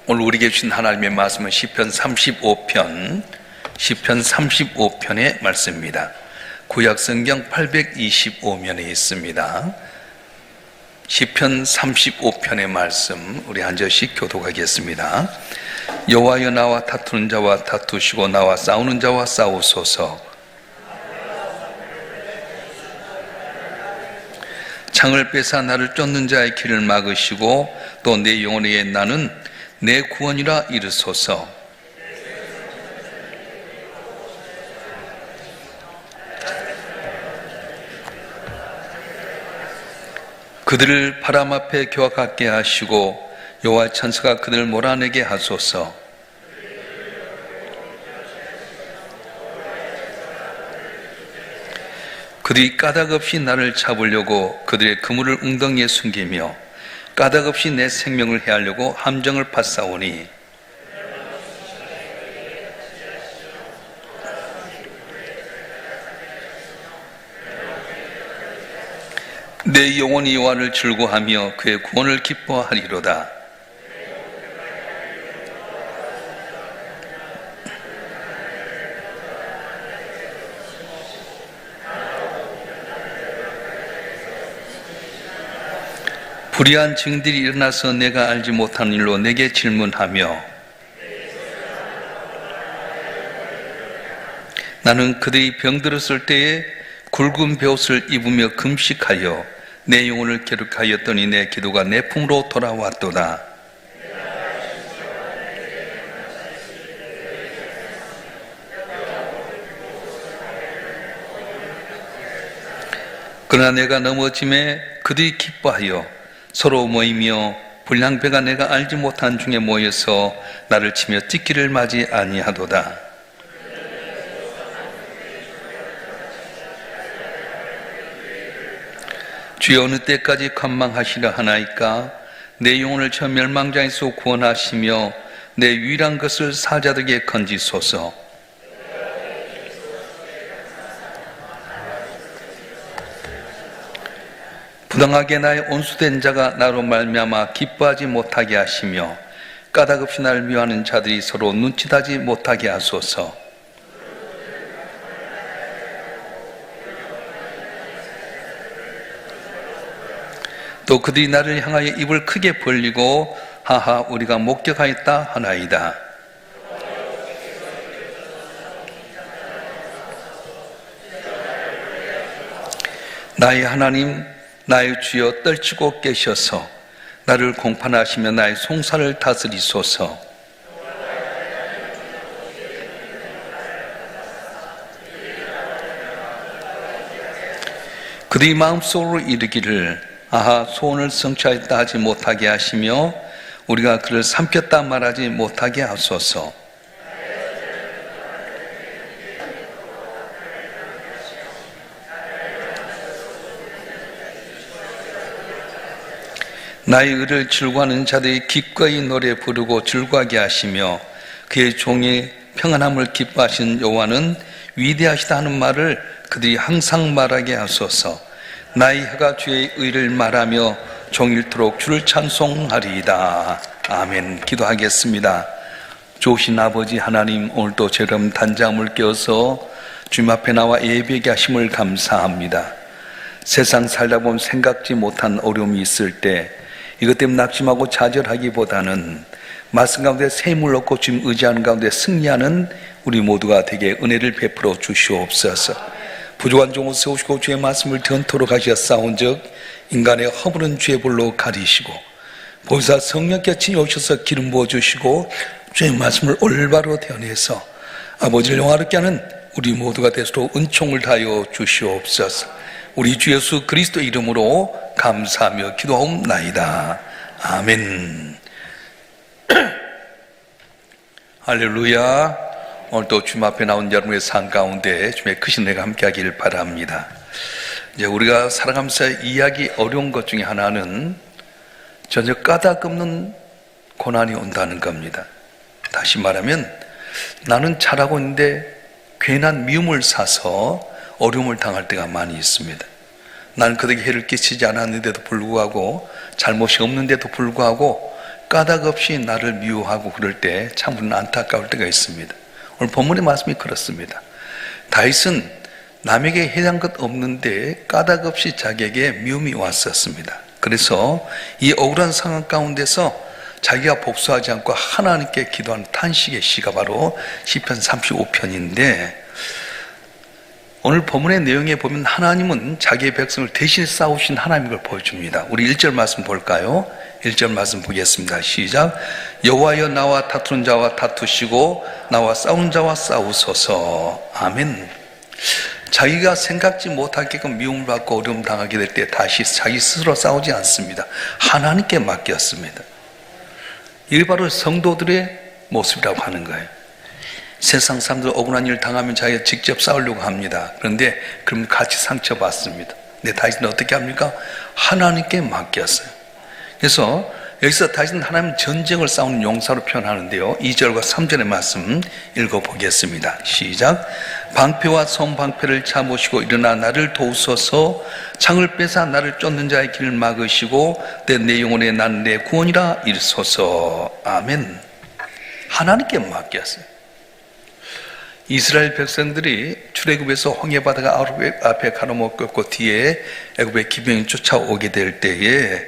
오늘 우리에게 주신 하나님의 말씀은 시편 35편의 말씀입니다. 구약성경 825면에 있습니다. 시편 35편의 말씀 우리 한 절씩 교독하겠습니다. 여호와여, 나와 다투는 자와 다투시고 나와 싸우는 자와 싸우소서. 창을 빼사 나를 쫓는 자의 길을 막으시고 또 내 영혼의 나는 내 구원이라 이르소서. 그들을 바람 앞에 교각하게 하시고 여호와의 천사가 그들을 몰아내게 하소서. 그들이 까닭없이 나를 잡으려고 그들의 그물을 웅덩이에 숨기며 까닭없이 내 생명을 해하려고 함정을 파싸오니 내 영혼이 여호와를 즐거워하며 그의 구원을 기뻐하리로다. 불의한 증들이 일어나서 내가 알지 못한 일로 내게 질문하며 나는 그들이 병들었을 때에 굵은 베옷을 입으며 금식하여 내 영혼을 기록하였더니 내 기도가 내 품으로 돌아왔도다. 그러나 내가 넘어짐에 그들이 기뻐하여 서로 모이며 불량배가 내가 알지 못한 중에 모여서 나를 치며 찢기를 맞이 아니하도다. 주여, 어느 때까지 관망하시려 하나이까? 내 영혼을 저 멸망장에서 구원하시며 내 유일한 것을 사자들에게 건지소서. 부당하게 나의 온수된 자가 나로 말미암아 기뻐하지 못하게 하시며 까닭없이 나를 미워하는 자들이 서로 눈치다지 못하게 하소서. 또 그들이 나를 향하여 입을 크게 벌리고 하하 우리가 목격하였다 하나이다. 나의 하나님, 나의 주여, 떨치고 깨셔서 나를 공판하시며 나의 송사를 다스리소서. 그들이 마음속으로 이르기를 아하 소원을 성취하였다 하지 못하게 하시며 우리가 그를 삼켰다 말하지 못하게 하소서. 나의 의를 즐거워하는 자들이 기꺼이 노래 부르고 즐거워하게 하시며 그의 종의 평안함을 기뻐하신 여호와는 위대하시다 하는 말을 그들이 항상 말하게 하소서. 나의 혀가 주의 의를 말하며 종일토록 주를 찬송하리이다. 아멘. 기도하겠습니다. 좋으신 아버지 하나님, 오늘도 저런 단잠을 깨어서 주님 앞에 나와 예배하게 하심을 감사합니다. 세상 살다 보면 생각지 못한 어려움이 있을 때 이것 때문에 낙심하고 좌절하기보다는 말씀 가운데 샘을 얻고 주님 의지하는 가운데 승리하는 우리 모두가 되게 은혜를 베풀어 주시옵소서. 부족한 종을 세우시고 주의 말씀을 전토록 하셨사온즉 인간의 허물은 주의 볼로 가리시고 보혜사 성령께 친히 오셔서 기름 부어주시고 주의 말씀을 올바로 대언해서 아버지를 영화롭게 하는 우리 모두가 되도록 은총을 다하여 주시옵소서. 우리 주 예수 그리스도 이름으로 감사하며 기도하옵나이다. 아멘. 할렐루야. 오늘도 주님 앞에 나온 여러분의 삶 가운데 주님의 크신 은혜가 함께하기를 바랍니다. 이제 우리가 살아가면서 이해하기 어려운 것 중에 하나는 전혀 까닭 없는 고난이 온다는 겁니다. 다시 말하면 나는 잘하고 있는데 괜한 미움을 사서 어려움을 당할 때가 많이 있습니다. 나는 그들에게 해를 끼치지 않았는데도 불구하고 잘못이 없는데도 불구하고 까닭없이 나를 미워하고 그럴 때 참으로 안타까울 때가 있습니다. 오늘 본문의 말씀이 그렇습니다. 다윗은 남에게 해당 것 없는데 까닭없이 자기에게 미움이 왔었습니다. 그래서 이 억울한 상황 가운데서 자기가 복수하지 않고 하나님께 기도한 탄식의 시가 바로 시편 35편인데, 오늘 본문의 내용에 보면 하나님은 자기의 백성을 대신 싸우신 하나님인 걸 보여줍니다. 우리 1절 말씀 볼까요? 1절 말씀 보겠습니다. 시작. 여호와여 나와 다투는 자와 다투시고 나와 싸우는 자와 싸우소서. 아멘. 자기가 생각지 못하게끔 미움을 받고 어려움 당하게 될 때 다시 자기 스스로 싸우지 않습니다. 하나님께 맡겼습니다. 이게 바로 성도들의 모습이라고 하는 거예요. 세상 사람들 억울한 일을 당하면 자기가 직접 싸우려고 합니다. 그런데 그럼 같이 상처받습니다. 근데 다윗은 어떻게 합니까? 하나님께 맡겼어요. 그래서 여기서 다윗은 하나님 전쟁을 싸우는 용사로 표현하는데요, 2절과 3절의 말씀 읽어보겠습니다. 시작. 방패와 손방패를 잡으시고 일어나 나를 도우소서. 창을 빼사 나를 쫓는 자의 길을 막으시고 내 영혼에 난 내 구원이라 이르소서. 아멘. 하나님께 맡겼어요. 이스라엘 백성들이 출애굽에서 홍해바다가 앞에 가로막혔고 뒤에 애굽의 기병이 쫓아오게 될 때에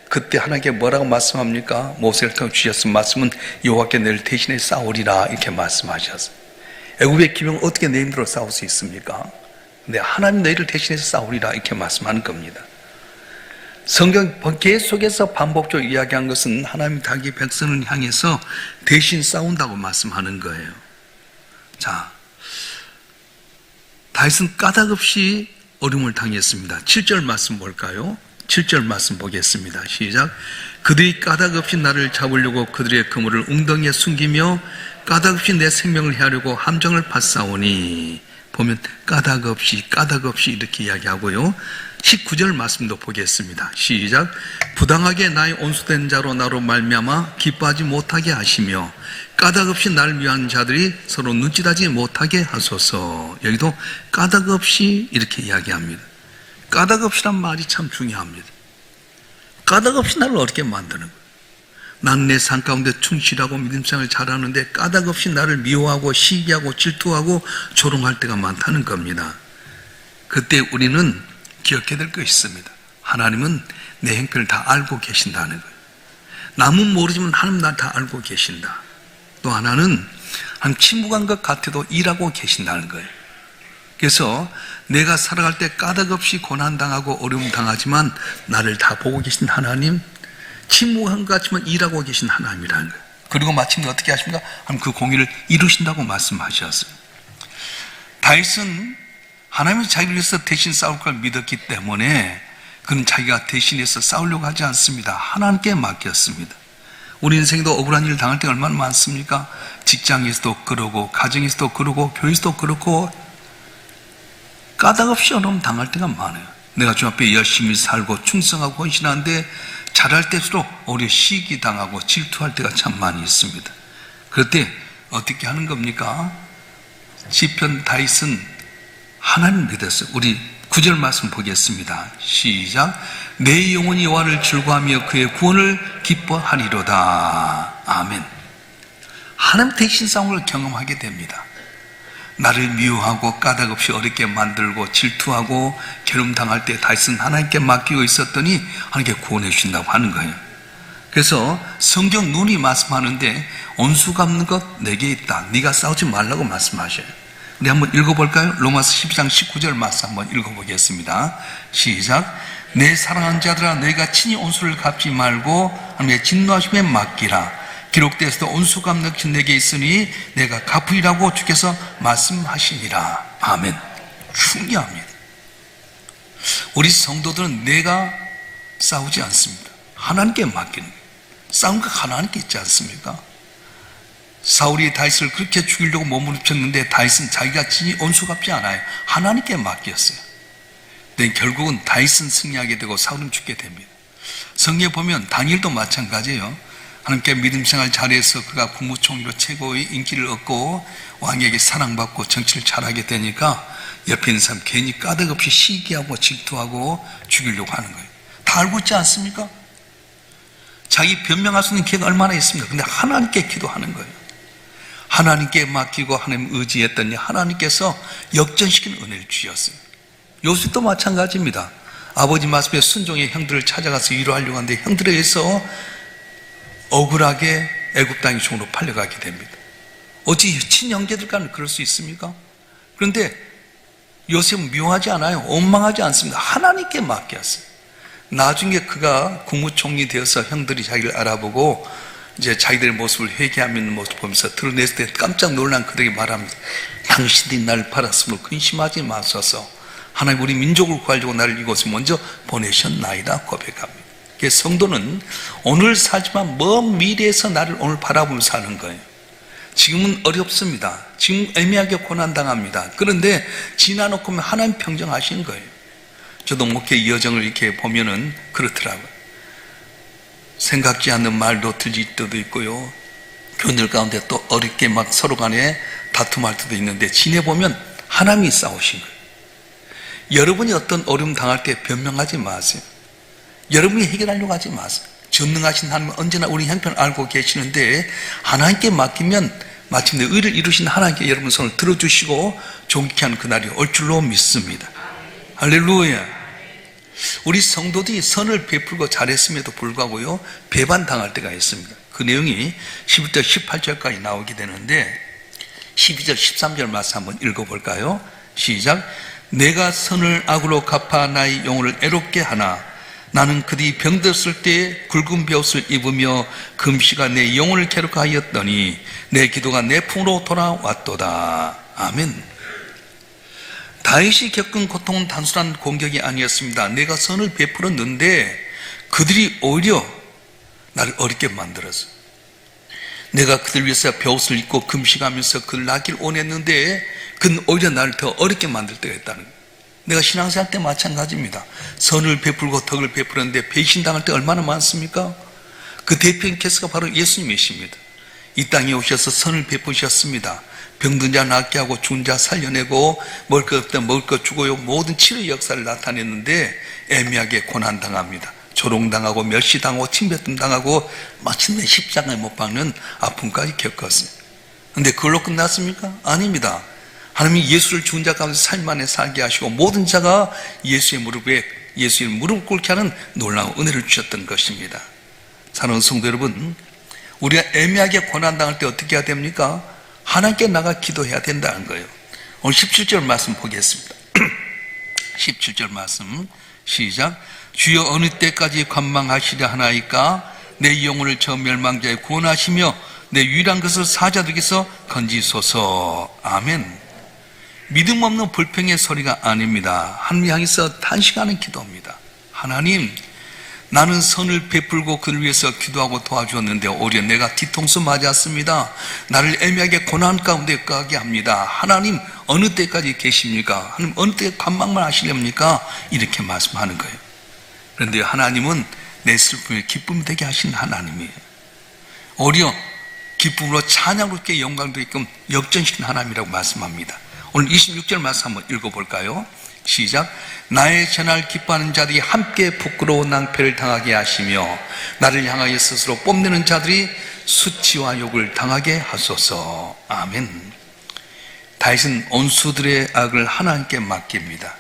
그때 하나님께 뭐라고 말씀합니까? 모세를 통해 주셨은 말씀은 여호와께 너를 대신해 싸우리라 이렇게 말씀하셨어요. 애굽의 기병은 어떻게 내 힘대로 싸울 수 있습니까? 근데 하나님 너희를 대신해서 싸우리라 이렇게 말씀하는 겁니다. 성경 계속해서 반복적으로 이야기한 것은 하나님 자기 백성을 향해서 대신 싸운다고 말씀하는 거예요. 자, 다윗은 까닭없이 어려움을 당했습니다. 7절 말씀 볼까요? 7절 말씀 보겠습니다. 시작. 그들이 까닭없이 나를 잡으려고 그들의 그물을 웅덩이에 숨기며 까닭없이 내 생명을 해하려고 함정을 파싸오니. 보면 까닭없이 이렇게 이야기하고요. 19절 말씀도 보겠습니다. 시작. 부당하게 나의 온수된 자로 나로 말미암아 기뻐하지 못하게 하시며 까닭없이 나를 미워하는 자들이 서로 눈짓하지 못하게 하소서. 여기도 까닭없이 이렇게 이야기합니다. 까닭없이란 말이 참 중요합니다. 까닭없이 나를 어렵게 만드는 거예요. 난 내 삶 가운데 충실하고 믿음생활을 잘하는데 까닭없이 나를 미워하고 시기하고 질투하고 조롱할 때가 많다는 겁니다. 그때 우리는 기억해야 될 것이 있습니다. 하나님은 내 형편을 다 알고 계신다는 거예요. 남은 모르지만 하나님 날 다 알고 계신다. 또 하나는 한 침묵한 것 같아도 일하고 계신다는 거예요. 그래서 내가 살아갈 때 까닭없이 고난당하고 어려움 당하지만 나를 다 보고 계신 하나님, 침묵한 것 같지만 일하고 계신 하나님이라는 거예요. 그리고 마침내 어떻게 하십니까? 하나님 그 공의를 이루신다고 말씀하셨어요. 다윗은 하나님이 자기를 위해서 대신 싸울 걸 믿었기 때문에 그는 자기가 대신해서 싸우려고 하지 않습니다. 하나님께 맡겼습니다. 우리 인생도 억울한 일을 당할 때가 얼마나 많습니까? 직장에서도 그러고 가정에서도 그러고 교회에서도 그렇고 까닭없이 어려움 당할 때가 많아요. 내가 주 앞에 열심히 살고 충성하고 헌신하는데 잘할 때일수록 오히려 시기 당하고 질투할 때가 참 많이 있습니다. 그럴 때 어떻게 하는 겁니까? 시편 다윗은 하나님 믿었어요. 우리 9절 말씀 보겠습니다. 시작. 내 영혼이 여호와를 즐거워하며 그의 구원을 기뻐하리로다. 아멘. 하나님 대신 싸움을 경험하게 됩니다. 나를 미워하고 까닭없이 어렵게 만들고 질투하고 괴로움 당할 때 다윗은 하나님께 맡기고 있었더니 하나님께 구원해 주신다고 하는 거예요. 그래서 성경 눈이 말씀하는데 온수 갚는 것 내게 있다. 네가 싸우지 말라고 말씀하셔요. 우리 한번 읽어볼까요? 로마서 12장 19절 말씀 한번 읽어보겠습니다. 시작. 내 사랑하는 자들아 너희가 친히 온수를 갚지 말고 하나님의 진노하심에 맡기라. 기록되어서도 온수 갚는 것이 내게 있으니 내가 갚으리라고 주께서 말씀하시니라. 아멘. 중요합니다. 우리 성도들은 내가 싸우지 않습니다. 하나님께 맡기는 거예요. 싸운 거 하나님께 있지 않습니까? 사울이 다윗을 그렇게 죽이려고 몸부림쳤는데 다윗은 자기가 친히 온수 갚지 않아요. 하나님께 맡겼어요. 근데 결국은 다윗은 승리하게 되고 사울은 죽게 됩니다. 성경에 보면 다니엘도 마찬가지예요. 하나님께 믿음생활 잘해서 그가 국무총리로 최고의 인기를 얻고 왕에게 사랑받고 정치를 잘하게 되니까 옆에 있는 사람 괜히 까닭없이 시기하고 질투하고 죽이려고 하는 거예요. 다 알고 있지 않습니까? 자기 변명할 수 있는 기회가 얼마나 있습니까? 근데 하나님께 기도하는 거예요. 하나님께 맡기고 하나님 의지했더니 하나님께서 역전시키는 은혜를 주셨어요. 요셉도 마찬가지입니다. 아버지 말씀에 순종의 형들을 찾아가서 위로하려고 하는데 형들에 의해서 억울하게 애굽 땅의 종으로 팔려가게 됩니다. 어찌 친형제들 간에 그럴 수 있습니까? 그런데 요셉은 묘하지 않아요. 원망하지 않습니다. 하나님께 맡겼어요. 나중에 그가 국무총리 되어서 형들이 자기를 알아보고 이제 자기들의 모습을 회개하는 모습을 보면서 드러냈을 때 깜짝 놀란 그들에게 말합니다. 당신들이 나를 팔았으므로 근심하지 마소서. 하나님 우리 민족을 구하려고 나를 이곳에 먼저 보내셨나이다 고백합니다. 성도는 오늘 살지만 먼 미래에서 나를 오늘 바라보면서 사는 거예요. 지금은 어렵습니다. 지금 애매하게 고난당합니다. 그런데 지나놓고 보면 하나님 평정하시는 거예요. 저도 목회 여정을 이렇게 보면은 그렇더라고요. 생각지 않는 말도 들릴 때도 있고요. 교인들 가운데 또 어렵게 막 서로 간에 다툼할 때도 있는데 지내보면 하나님이 싸우신 거예요. 여러분이 어떤 어려움 당할 때 변명하지 마세요. 여러분이 해결하려고 하지 마세요. 전능하신 하나님은 언제나 우리 형편을 알고 계시는데 하나님께 맡기면 마침내 의를 이루신 하나님께 여러분 손을 들어주시고 존귀케 하는 그날이 올 줄로 믿습니다. 할렐루야. 우리 성도들이 선을 베풀고 잘했음에도 불구하고요 배반당할 때가 있습니다. 그 내용이 11절 18절까지 나오게 되는데 12절 13절 말씀 한번 읽어볼까요? 시작. 내가 선을 악으로 갚아 나의 영혼을 애롭게 하나 나는 그들이 병들었을 때 굵은 벼옷을 입으며 금시가 내 영혼을 괴롭하였더니 내 기도가 내 품으로 돌아왔도다. 아멘. 다윗이 겪은 고통은 단순한 공격이 아니었습니다. 내가 선을 베풀었는데 그들이 오히려 나를 어렵게 만들었어. 내가 그들 위해서 벼옷을 입고 금식하면서 그들 낳기를 원했는데 그는 오히려 나를 더 어렵게 만들 때가 있다는 거예요. 내가 신앙생활 때 마찬가지입니다. 선을 베풀고 덕을 베풀었는데 배신당할 때 얼마나 많습니까? 그 대표인 케이스가 바로 예수님이십니다. 이 땅에 오셔서 선을 베푸셨습니다. 병든 자 낫게 하고 죽은 자 살려내고 먹을 것 없다 먹을 것 주고요 모든 치료의 역사를 나타냈는데 애매하게 고난당합니다. 조롱당하고 멸시당하고 침뱉음당하고 마침내 십자가에 못 박는 아픔까지 겪었어요. 그런데 그걸로 끝났습니까? 아닙니다. 하나님이 예수를 죽은 자 가운데 삶 안에 살게 하시고 모든 자가 예수의 무릎 꿇게 하는 놀라운 은혜를 주셨던 것입니다. 사랑하는 성도 여러분, 우리가 애매하게 고난당할 때 어떻게 해야 됩니까? 하나님께 나가 기도해야 된다는 거예요. 오늘 17절 말씀 보겠습니다. 17절 말씀 시작. 주여 어느 때까지 관망하시려 하나이까? 내 영혼을 저 멸망자에 구원하시며 내 유일한 것을 사자들에게서 건지소서. 아멘. 믿음 없는 불평의 소리가 아닙니다. 하나님 향해서 탄식하는 기도입니다. 하나님, 나는 선을 베풀고 그를 위해서 기도하고 도와주었는데 오히려 내가 뒤통수 맞았습니다. 나를 애매하게 고난 가운데 가게 합니다. 하나님 어느 때까지 계십니까? 하나님 어느 때 관망만 하시렵니까? 이렇게 말씀하는 거예요. 그런데 하나님은 내 슬픔에 기쁨이 되게 하신 하나님이에요. 오히려 기쁨으로 찬양으로 있게 영광도 있게끔 역전시킨 하나님이라고 말씀합니다. 오늘 26절 말씀 한번 읽어볼까요? 시작. 나의 전할 기뻐하는 자들이 함께 부끄러운 낭패를 당하게 하시며 나를 향하여 스스로 뽐내는 자들이 수치와 욕을 당하게 하소서. 아멘. 다윗은 온수들의 악을 하나님께 맡깁니다.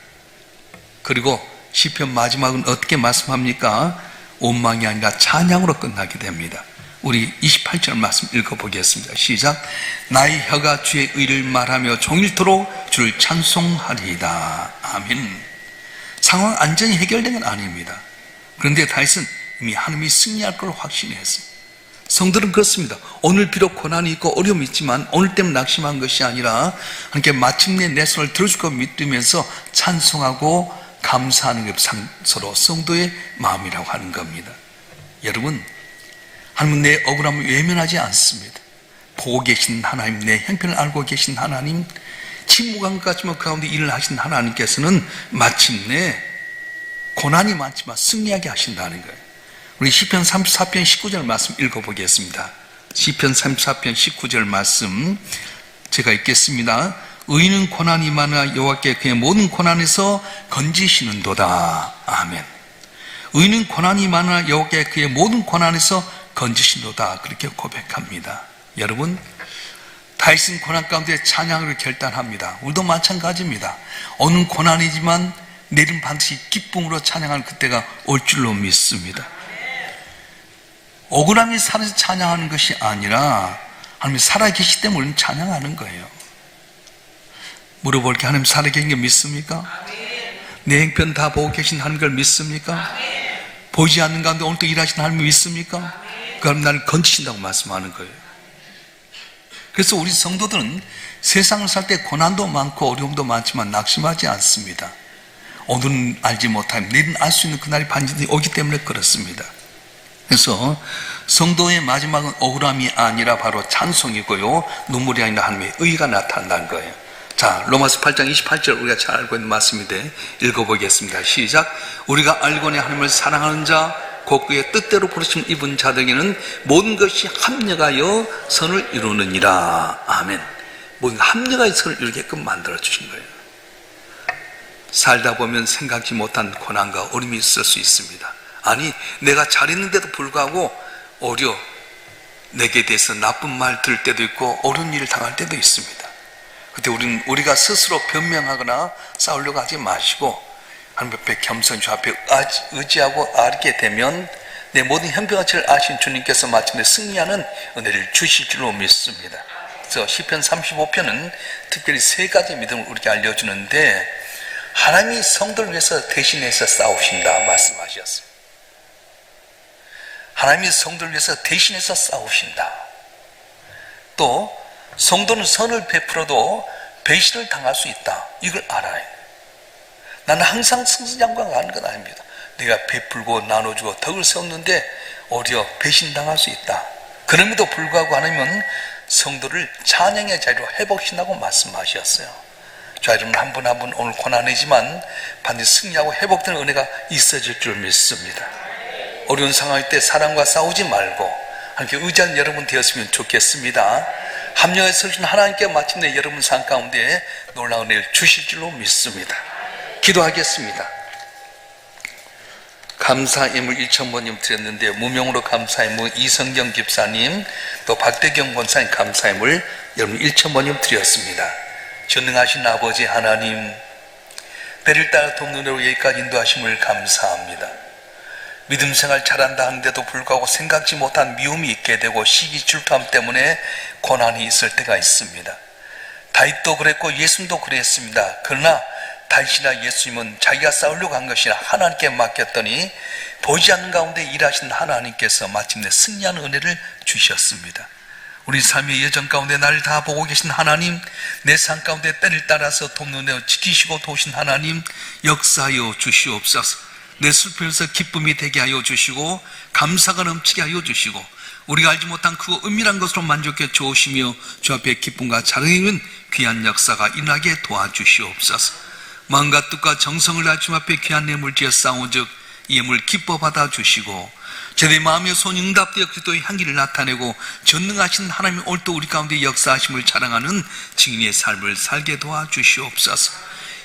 그리고 시편 마지막은 어떻게 말씀합니까? 원망이 아니라 찬양으로 끝나게 됩니다. 우리 28절 말씀 읽어보겠습니다. 시작. 나의 혀가 주의 의를 말하며 종일토록 주를 찬송하리이다. 아멘. 상황 안전히 해결된 건 아닙니다. 그런데 다윗은 이미 하나님이 승리할 걸 확신했어요. 성들은 그렇습니다. 오늘 비록 고난이 있고 어려움이 있지만 오늘 때문에 낙심한 것이 아니라 하나님께 마침내 내 손을 들어줄 걸 믿으면서 찬송하고 감사하는 게 서로 성도의 마음이라고 하는 겁니다. 여러분, 하나님은 내 억울함을 외면하지 않습니다. 보고 계신 하나님, 내 형편을 알고 계신 하나님, 침묵한 것 같지만 그 가운데 일을 하신 하나님께서는 마침내 고난이 많지만 승리하게 하신다는 거예요. 우리 시편 34편 19절 말씀 읽어보겠습니다. 시편 34편 19절 말씀 제가 읽겠습니다. 의인은 고난이 많아 여호와께 그의 모든 고난에서 건지시는도다. 아멘. 의인은 고난이 많으나 여호와께 그의 모든 고난에서 건지신도다. 그렇게 고백합니다. 여러분, 다윗은 고난 가운데 찬양을 결단합니다. 우리도 마찬가지입니다. 오는 고난이지만 내일은 반드시 기쁨으로 찬양하는 그때가 올 줄로 믿습니다. 억울함이 살아서 찬양하는 것이 아니라 하나님 살아계시기 때문에 우리는 찬양하는 거예요. 물어볼게, 하나님 살아계신 게 믿습니까? 내 행편 다 보고 계신 하나님을 믿습니까? 보이지 않는 가운데 오늘 또 일하시는 하나님 믿습니까? 그럼 나를 건지신다고 말씀하는 거예요. 그래서 우리 성도들은 세상을 살 때 고난도 많고 어려움도 많지만 낙심하지 않습니다. 오늘은 알지 못하면 내일은 알 수 있는 그날이 반드시 오기 때문에 그렇습니다. 그래서 성도의 마지막은 억울함이 아니라 바로 찬송이고요, 눈물이 아니라 하나님의 의가 나타난다는 거예요. 자, 로마서 8장 28절 우리가 잘 알고 있는 말씀인데 읽어보겠습니다. 시작. 우리가 알고내 하나님을 사랑하는 자 곧 그의 뜻대로 부르심 입은 자들에게는 모든 것이 합력하여 선을 이루느니라. 아멘. 모든 합력하여 선을 이루게끔 만들어 주신 거예요. 살다 보면 생각지 못한 고난과 어려움이 있을 수 있습니다. 아니, 내가 잘했는데도 불구하고 오히려 내게 대해서 나쁜 말 들을 때도 있고 어려운 일을 당할 때도 있습니다. 그때 우리가 스스로 변명하거나 싸우려고 하지 마시고 하나님 앞에 겸손히 주 앞에 의지하고 알게 되면 내 모든 형편가치를 아신 주님께서 마침내 승리하는 은혜를 주실 줄로 믿습니다. 그래서 시편 35편은 특별히 세 가지 믿음을 우리에게 알려주는데, 하나님이 성도를 위해서 대신해서 싸우신다 말씀하셨어요. 하나님이 성도를 위해서 대신해서 싸우신다. 또 성도는 선을 베풀어도 배신을 당할 수 있다. 이걸 알아요. 나는 항상 승승장구가 하는 건 아닙니다. 내가 베풀고 나눠주고 덕을 세웠는데 오히려 배신당할 수 있다. 그럼에도 불구하고 하나님은 성도를 찬양의 자리로 회복신다고 말씀하셨어요. 자, 여러분 한 분 한 분 오늘 고난이지만 반드시 승리하고 회복되는 은혜가 있어질 줄 믿습니다. 어려운 상황일 때 사람과 싸우지 말고 하나님께 의지하는 여러분 되었으면 좋겠습니다. 합력에 서신 하나님께 마침내 여러분 삶 가운데 놀라운 은혜를 주실 줄로 믿습니다. 기도하겠습니다. 감사임을 1,000번님 드렸는데 무명으로 감사임을 이성경 집사님 또 박대경 권사님 감사임을 여러분 1,000번님 드렸습니다. 전능하신 아버지 하나님, 배를 따라 돕는대로 여기까지 인도하심을 감사합니다. 믿음 생활 잘한다 하는데도 불구하고 생각지 못한 미움이 있게 되고 시기 질투함 때문에 고난이 있을 때가 있습니다. 다윗도 그랬고 예수님도 그랬습니다. 그러나 다윗이나 예수님은 자기가 싸우려고 한 것이나 하나님께 맡겼더니 보이지 않는 가운데 일하신 하나님께서 마침내 승리하는 은혜를 주셨습니다. 우리 삶의 여정 가운데 나를 다 보고 계신 하나님, 내 삶 가운데 때를 따라서 돕는 데 지키시고 도우신 하나님, 역사하여 주시옵소서. 내 슬픔에서 기쁨이 되게 하여 주시고 감사가 넘치게 하여 주시고 우리가 알지 못한 그 은밀한 것으로 만족해 주시며 주 앞에 기쁨과 자랑하는 귀한 역사가 일어나게 도와주시옵소서. 마음과 뜻과 정성을 다해 주 앞에 귀한 예물 지어 싸운즉 이 예물 기뻐 받아 주시고 제대 마음의 손이 응답되어 그리스도의 향기를 나타내고 전능하신 하나님의 오늘도 우리 가운데 역사하심을 자랑하는 증인의 삶을 살게 도와주시옵소서.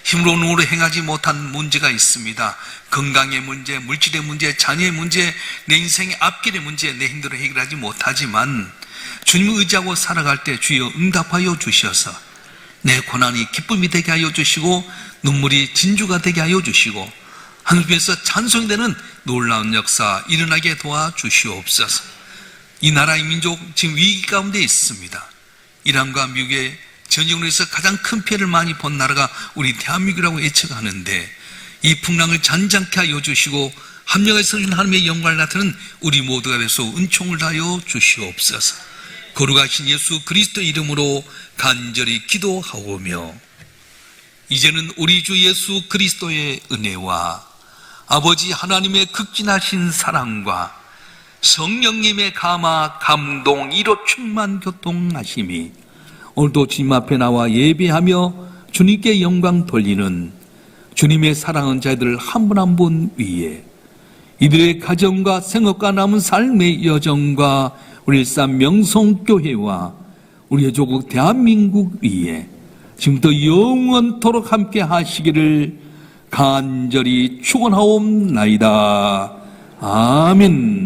힘으로 눈으로 행하지 못한 문제가 있습니다. 건강의 문제, 물질의 문제, 자녀의 문제, 내 인생의 앞길의 문제, 내 힘대로 해결하지 못하지만 주님을 의지하고 살아갈 때 주여 응답하여 주셔서 내 고난이 기쁨이 되게 하여 주시고 눈물이 진주가 되게 하여 주시고 하늘에서 찬송이 되는 놀라운 역사 일어나게 도와주시옵소서. 이 나라의 민족 지금 위기 가운데 있습니다. 이란과 미국의 전쟁으로 해서 가장 큰 피해를 많이 본 나라가 우리 대한민국이라고 예측하는데 이 풍랑을 잔잔케 하여 주시고 합력에 서신 하나님의 영광을 나타내는 우리 모두가 돼서 은총을 다하여 주시옵소서. 거룩하신 예수 그리스도 이름으로 간절히 기도하오며 이제는 우리 주 예수 그리스도의 은혜와 아버지 하나님의 극진하신 사랑과 성령님의 감화 감동 이로 충만 교통하심이 오늘도 주님 앞에 나와 예배하며 주님께 영광 돌리는 주님의 사랑하는 자들 한 분 한 분 위에 이들의 가정과 생업과 남은 삶의 여정과 우리 일산 명성교회와 우리의 조국 대한민국 위에 지금부터 영원토록 함께 하시기를 간절히 축원하옵나이다. 아멘.